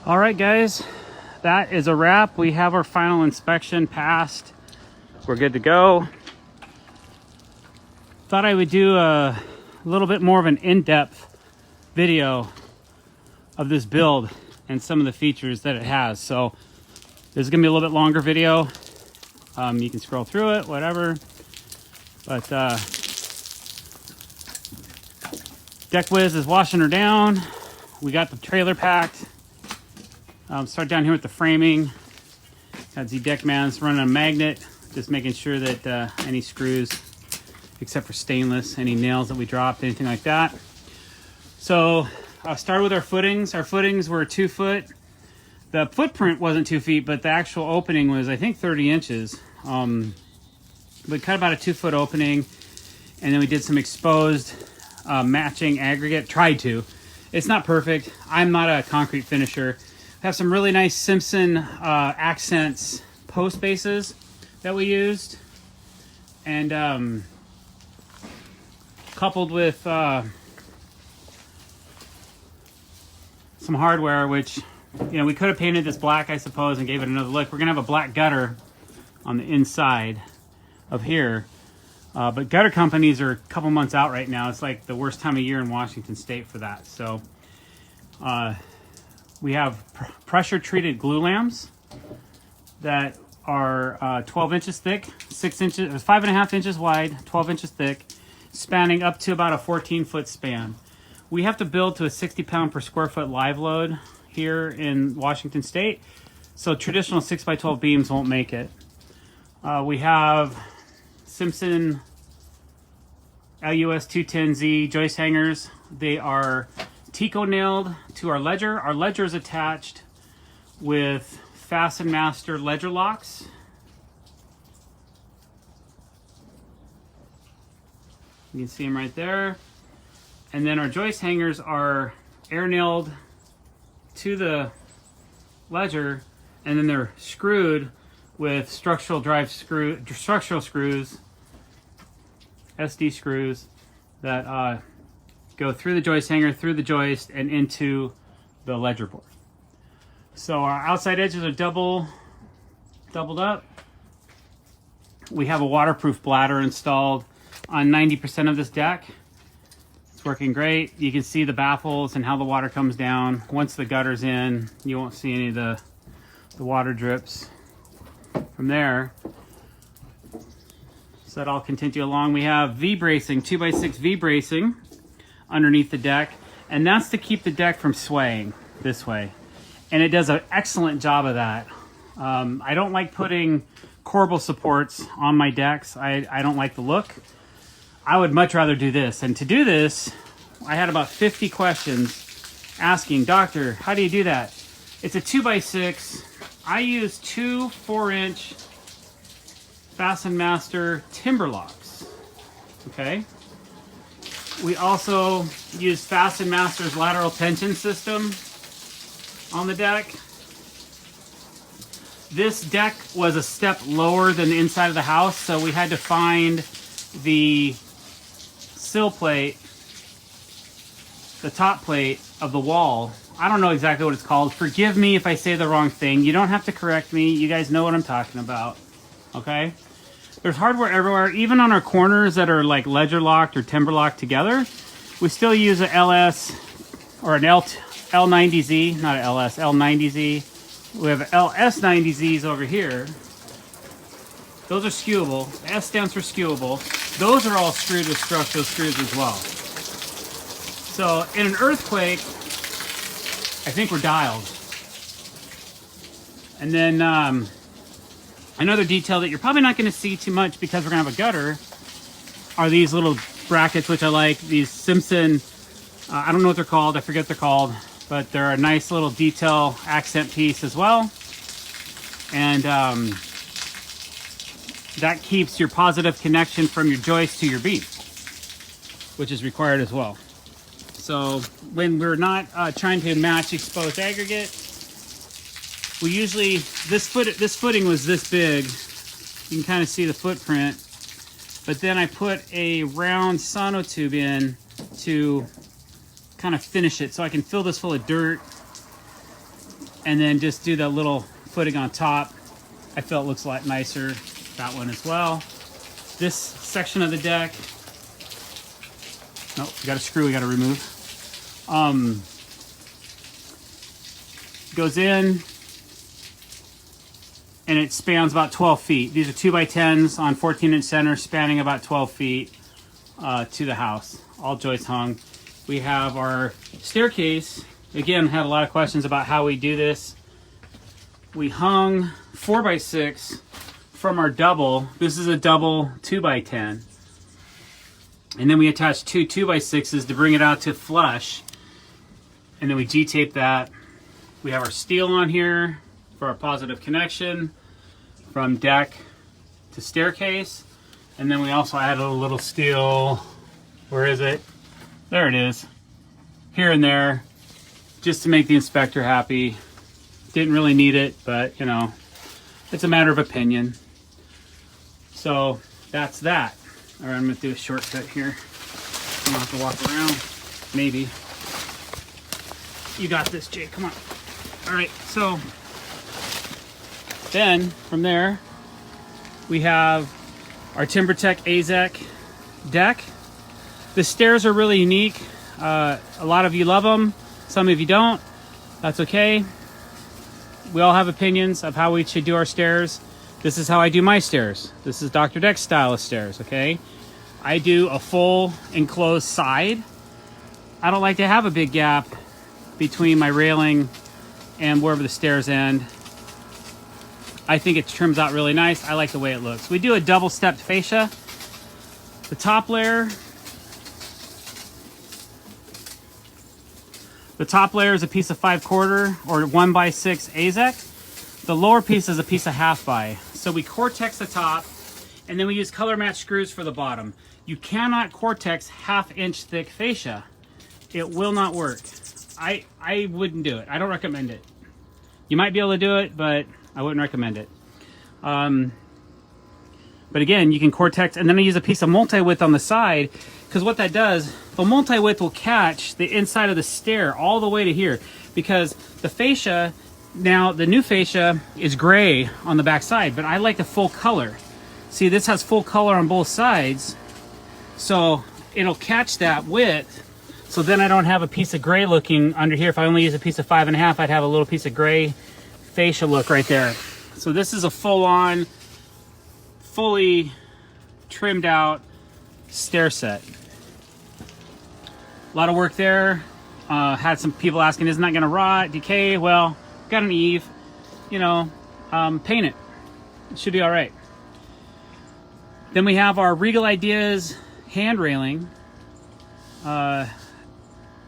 All right, guys, that is a wrap. We have our final inspection passed. We're good to go. Thought I would do a little bit more of an in-depth video of this build and some of the features that it has. So this is gonna be a little bit longer video. You can scroll through it, whatever. But DeckWiz is washing her down. We got the trailer packed. Start down here with the framing. Got ZDeckman's running a magnet, just making sure that any screws, except for stainless, any nails that we dropped, anything like that. So I'll start with our footings. Our footings were 2 foot. The footprint wasn't 2 feet, but the actual opening was, I think, 30 inches. We cut about a 2 foot opening, and then we did some exposed matching aggregate. Tried to. It's not perfect. I'm not a concrete finisher. Have some really nice Simpson Accents post bases that we used, and coupled with some hardware, which, you know, we could have painted this black, I suppose, and gave it another look. We're gonna have a black gutter on the inside of here, but gutter companies are a couple months out right now. It's like the worst time of year in Washington State for that. So we have pressure treated glue lamps that are 12 inches thick, 6 inches, 5.5 inches wide, 12 inches thick, spanning up to about a 14-foot span. We have to build to a 60 pound per square foot live load here in Washington State, so traditional 6x12 beams won't make it. We have Simpson LUS 210Z joist hangers. They are Tico nailed to our ledger. Our ledger is attached with Fasten Master ledger locks. You can see them right there. And then our joist hangers are air nailed to the ledger, and then they're screwed with structural screws, SD screws that go through the joist hanger, through the joist, and into the ledger board. So our outside edges are doubled up. We have a waterproof bladder installed on 90% of this deck. It's working great. You can see the baffles and how the water comes down. Once the gutter's in, you won't see any of the water drips from there. So that all continue along. We have V-bracing, 2x6 V-bracing underneath the deck, and that's to keep the deck from swaying this way. And it does an excellent job of that. I don't like putting corbel supports on my decks. I don't like the look. I would much rather do this. And to do this, I had about 50 questions asking, "Doctor, how do you do that?" It's a 2x6. I use 2 4-inch Fasten Master timber locks. Okay. We also use Fasten Master's lateral tension system on the deck. This deck was a step lower than the inside of the house, so we had to find the sill plate, the top plate of the wall. I don't know exactly what it's called. Forgive me if I say the wrong thing. You don't have to correct me. You guys know what I'm talking about. Okay? There's hardware everywhere, even on our corners that are like ledger locked or timber locked together. We still use an LS or an L90Z, not an LS, L90Z. We have LS90Zs over here. Those are skewable. S stands for skewable. Those are all screwed with structural screws as well. So in an earthquake, I think we're dialed. And then another detail that you're probably not going to see too much because we're going to have a gutter are these little brackets, which I like. These Simpson, I don't know what they're called. I forget what they're called. But they're a nice little detail accent piece as well. And that keeps your positive connection from your joist to your beam, which is required as well. So when we're not trying to match exposed aggregate, we usually, this footing was this big. You can kind of see the footprint. But then I put a round sonotube in to kind of finish it, so I can fill this full of dirt and then just do the little footing on top. I feel it looks a lot nicer, that one as well. This section of the deck, nope, we got a screw we got to remove. Goes in, and it spans about 12 feet. These are 2x10s on 14-inch center, spanning about 12 feet to the house. All joists hung. We have our staircase. Again, had a lot of questions about how we do this. We hung 4x6 from our double. This is a double 2x10. And then we attach two 2x6s to bring it out to flush. And then we G-tape that. We have our steel on here for our positive connection from deck to staircase. And then we also added a little steel, where is it? There it is, here and there, just to make the inspector happy. Didn't really need it, but you know, it's a matter of opinion. So that's that. All right, I'm gonna do a shortcut here. I'm gonna have to walk around, maybe. You got this, Jake, come on. All right, so then from there, we have our TimberTech AZEK deck. The stairs are really unique. A lot of you love them, some of you don't. That's okay. We all have opinions of how we should do our stairs. This is how I do my stairs. This is Dr. Deck's style of stairs, okay? I do a full enclosed side. I don't like to have a big gap between my railing and wherever the stairs end. I think it trims out really nice. I like the way it looks. We do a double stepped fascia. The top layer is a piece of 5/4 or 1x6 AZEK. The lower piece is a piece of 1/2 by. So we Cortex the top, and then we use color match screws for the bottom. You cannot Cortex 1/2 inch thick fascia. It will not work. I wouldn't do it. I don't recommend it. You might be able to do it, but I wouldn't recommend it. But again, you can Cortex, and then I use a piece of multi-width on the side, because what that does, the multi-width will catch the inside of the stair all the way to here, because the fascia, now the new fascia is gray on the back side, but I like the full color. See, this has full color on both sides, so it'll catch that width, so then I don't have a piece of gray looking under here. If I only use a piece of 5.5, I'd have a little piece of gray fascia look right there. So this is a full-on, fully trimmed out stair set. A lot of work there. Had some people asking, isn't that gonna rot, decay? Well, got an eave, you know, paint it. It should be all right. Then we have our Regal Ideas hand railing.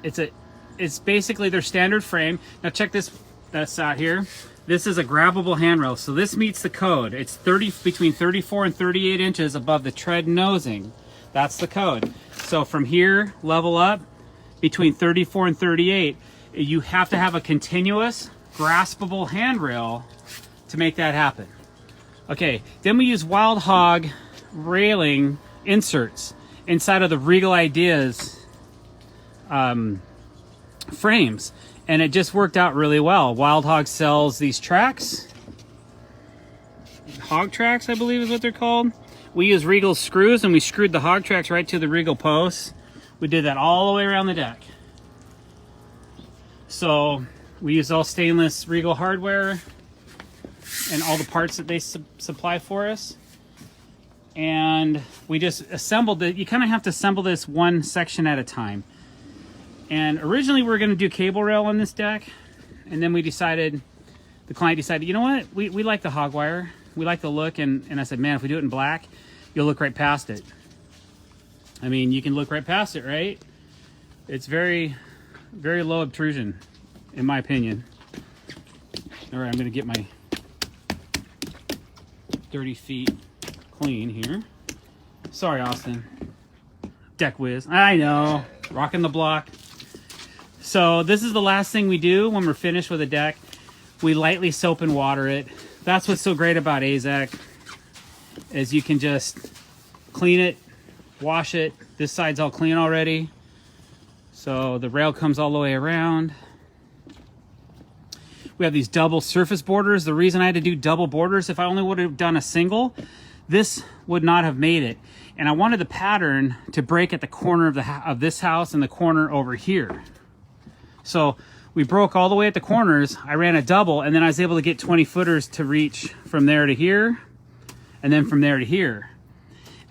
It's basically their standard frame. Now check this out here. This is a grabbable handrail, so this meets the code. It's between 34 and 38 inches above the tread nosing. That's the code. So from here, level up, between 34 and 38, you have to have a continuous, graspable handrail to make that happen. Okay, then we use Wild Hog railing inserts inside of the Regal Ideas frames, and it just worked out really well. Wild Hog sells these tracks, hog tracks I believe is what they're called. We use Regal screws, and we screwed the hog tracks right to the Regal posts. We did that all the way around the deck. So we use all stainless Regal hardware and all the parts that they supply for us, and we just assembled it. You kind of have to assemble this one section at a time. And originally we were going to do cable rail on this deck, and then the client decided, you know what, we like the hog wire, we like the look, and I said, man, if we do it in black, you'll look right past it. I mean, you can look right past it, right? It's very, very low obtrusion, in my opinion. All right, I'm going to get my dirty feet clean here. Sorry, Austin. Deck whiz. I know. Rocking the block. So this is the last thing we do when we're finished with a deck. We lightly soap and water it. That's what's so great about AZEK, is you can just clean it, wash it. This side's all clean already, so the rail comes all the way around. We have these double surface borders. The reason I had to do double borders, if I only would have done a single, this would not have made it. And I wanted the pattern to break at the corner of this house and the corner over here. So we broke all the way at the corners. I ran a double, and then I was able to get 20 footers to reach from there to here, and then from there to here.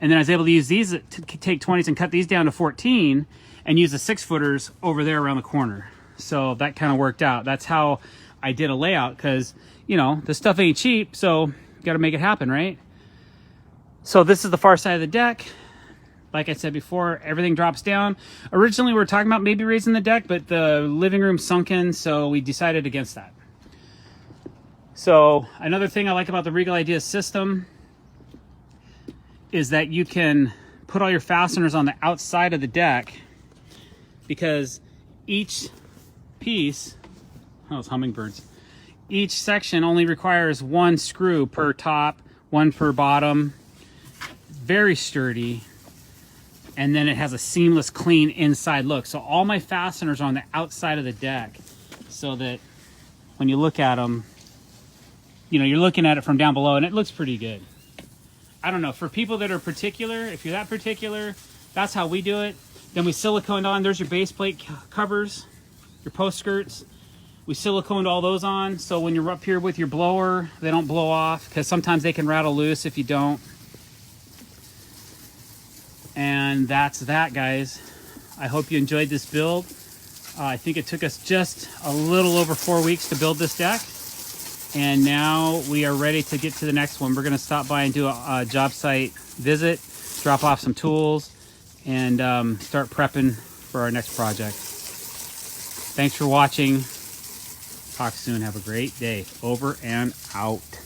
And then I was able to use these to take 20s and cut these down to 14 and use the 6 footers over there around the corner. So that kind of worked out. That's how I did a layout, because, you know, this stuff ain't cheap, so you got to make it happen, right? So this is the far side of the deck. Like I said before, everything drops down. Originally, we were talking about maybe raising the deck, but the living room sunk in, so we decided against that. So another thing I like about the Regal Ideas system is that you can put all your fasteners on the outside of the deck, because each piece, oh, it's hummingbirds, each section only requires 1 screw per top, 1 per bottom. Very sturdy. And then it has a seamless, clean inside look. So all my fasteners are on the outside of the deck, so that when you look at them, you know, you're looking at it from down below and it looks pretty good. I don't know, for people that are particular, if you're that particular, that's how we do it. Then we siliconed on, there's your base plate covers, your post skirts. We siliconed all those on, so when you're up here with your blower, they don't blow off, because sometimes they can rattle loose if you don't. And that's that, guys. I hope you enjoyed this build. I think it took us just a little over 4 weeks to build this deck. And now we are ready to get to the next one. We're going to stop by and do a job site visit, drop off some tools, and start prepping for our next project. Thanks for watching. Talk soon. Have a great day. Over and out.